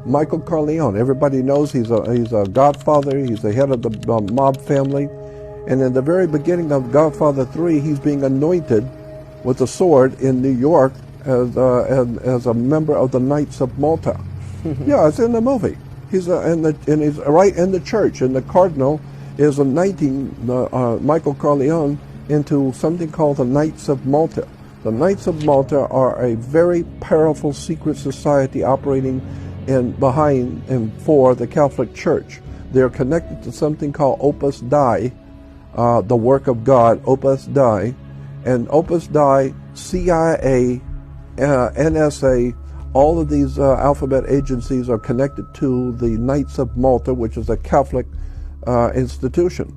Michael Corleone. Everybody knows he's a godfather. He's the head of the mob family. And in the very beginning of Godfather 3, he's being anointed with a sword in New York as a member of the Knights of Malta. Yeah, it's in the movie. He's he's right in the church, and the cardinal is anointing Michael Corleone into something called the Knights of Malta. The Knights of Malta are a very powerful secret society operating behind and for the Catholic Church. They're connected to something called Opus Dei, the work of God, Opus Dei, and Opus Dei, CIA, NSA, all of these alphabet agencies are connected to the Knights of Malta, which is a Catholic institution.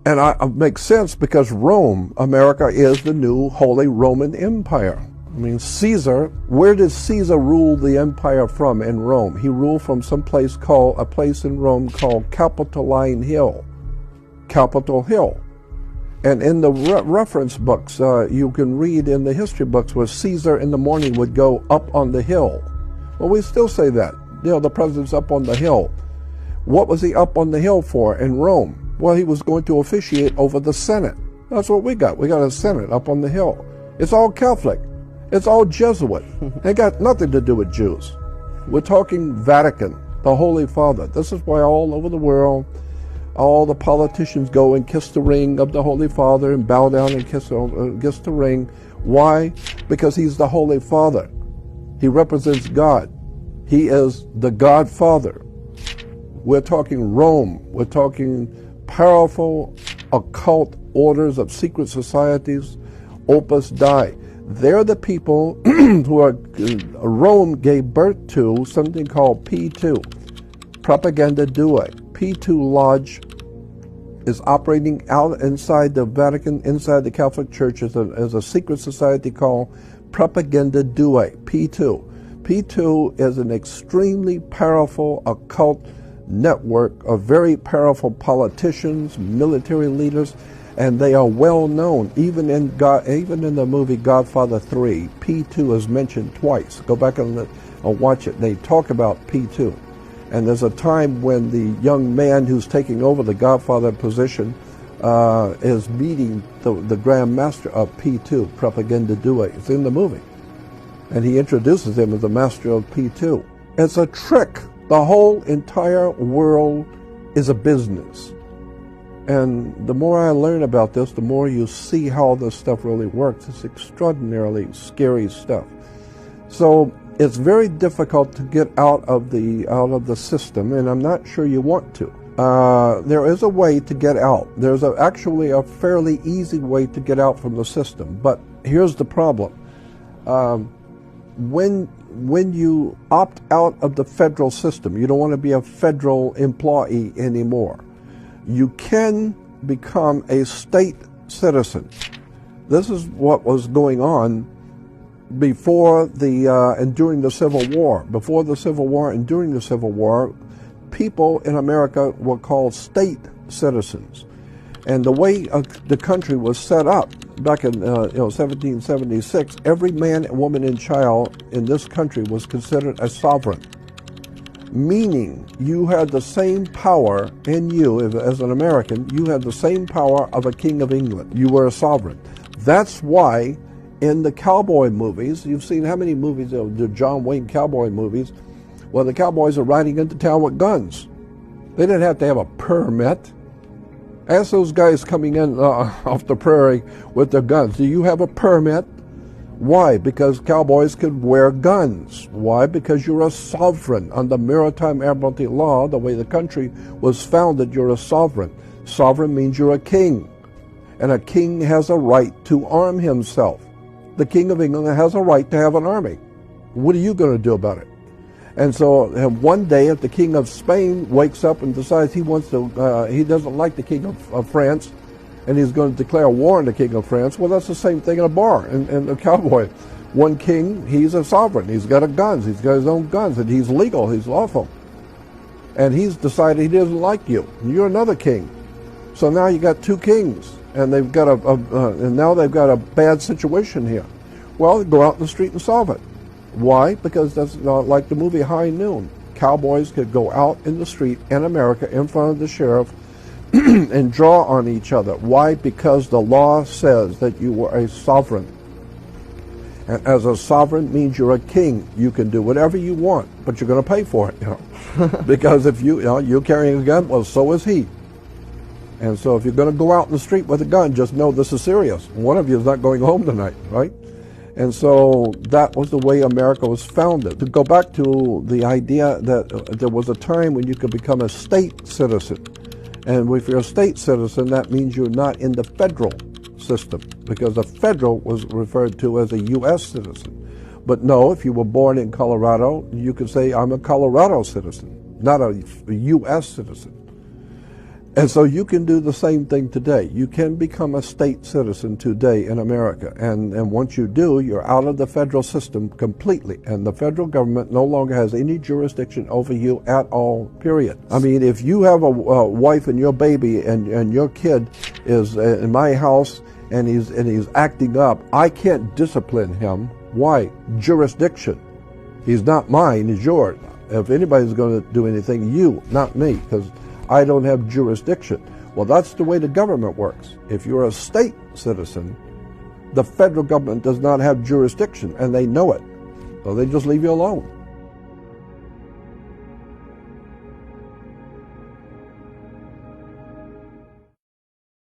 And it makes sense because Rome, America, is the new Holy Roman Empire. I mean, Caesar, where did Caesar rule the empire from in Rome? He ruled from a place in Rome called Capitoline Hill. Capitol Hill. And in the reference books, you can read in the history books where Caesar in the morning would go up on the hill. Well, we still say that. You know, the president's up on the hill. What was he up on the hill for in Rome? Well, he was going to officiate over the Senate. That's what we got. We got a Senate up on the hill. It's all Catholic. It's all Jesuit. It got nothing to do with Jews. We're talking Vatican, the Holy Father. This is why all over the world, all the politicians go and kiss the ring of the Holy Father and bow down and kiss the ring. Why? Because he's the Holy Father. He represents God. He is the Godfather. We're talking Rome. We're talking powerful occult orders of secret societies, Opus Dei. They're the people Rome gave birth to something called P2, Propaganda Due. P2 Lodge is operating out inside the Vatican, inside the Catholic Church, as a secret society called Propaganda Due, P2. P2 is an extremely powerful occult network of very powerful politicians, military leaders, and they are well known. Even in the movie Godfather 3, P2 is mentioned twice. Go back and watch it. They talk about P2. And there's a time when the young man who's taking over the Godfather position is meeting the Grand Master of P2, Propaganda Due. It's in the movie. And he introduces him as the master of P2. It's a trick. The whole entire world is a business. And the more I learn about this, the more you see how this stuff really works. It's extraordinarily scary stuff. So it's very difficult to get out of the system, and I'm not sure you want to. There is a way to get out. There's actually a fairly easy way to get out from the system. But here's the problem. When you opt out of the federal system, you don't want to be a federal employee anymore. You can become a state citizen. This is what was going on before and during the Civil War. Before the Civil War and during the Civil War, people in America were called state citizens. And the way the country was set up back in 1776, every man, woman, and child in this country was considered a sovereign. Meaning you had the same power in you, as an American, you had the same power of a king of England. You were a sovereign. That's why in the cowboy movies, you've seen how many movies, the John Wayne cowboy movies, well, the cowboys are riding into town with guns. They didn't have to have a permit. Ask those guys coming in off the prairie with their guns, do you have a permit? Why? Because cowboys could wear guns. Why? Because you're a sovereign. Under maritime admiralty law, the way the country was founded, you're a sovereign. Sovereign means you're a king. And a king has a right to arm himself. The King of England has a right to have an army. What are you going to do about it? And so one day, if the King of Spain wakes up and decides he doesn't like the King of France, and he's going to declare war on the King of France, well, that's the same thing in a bar. And a cowboy, one king, he's a sovereign. He's got guns. He's got his own guns, and he's legal. He's lawful. And he's decided he doesn't like you. You're another king. So now you got two kings, and they've got and now they've got a bad situation here. Well, go out in the street and solve it. Why? Because that's like the movie High Noon. Cowboys could go out in the street in America in front of the sheriff and draw on each other. Why? Because the law says that you are a sovereign. And as a sovereign means you're a king. You can do whatever you want, but you're going to pay for it. Because if you're carrying a gun, well, so is he. And so if you're going to go out in the street with a gun, just know this is serious. One of you is not going home tonight, right? And so that was the way America was founded. To go back to the idea that there was a time when you could become a state citizen. And if you're a state citizen, that means you're not in the federal system, because the federal was referred to as a U.S. citizen. But no, if you were born in Colorado, you could say, I'm a Colorado citizen, not a U.S. citizen. And so you can do the same thing today. You can become a state citizen today in America. And once you do, you're out of the federal system completely. And the federal government no longer has any jurisdiction over you at all, period. I mean, if you have a wife and your baby and your kid is in my house and he's acting up, I can't discipline him. Why? Jurisdiction. He's not mine, he's yours. If anybody's going to do anything, you, not me, because I don't have jurisdiction. Well, that's the way the government works. If you're a state citizen, the federal government does not have jurisdiction, and they know it. So they just leave you alone.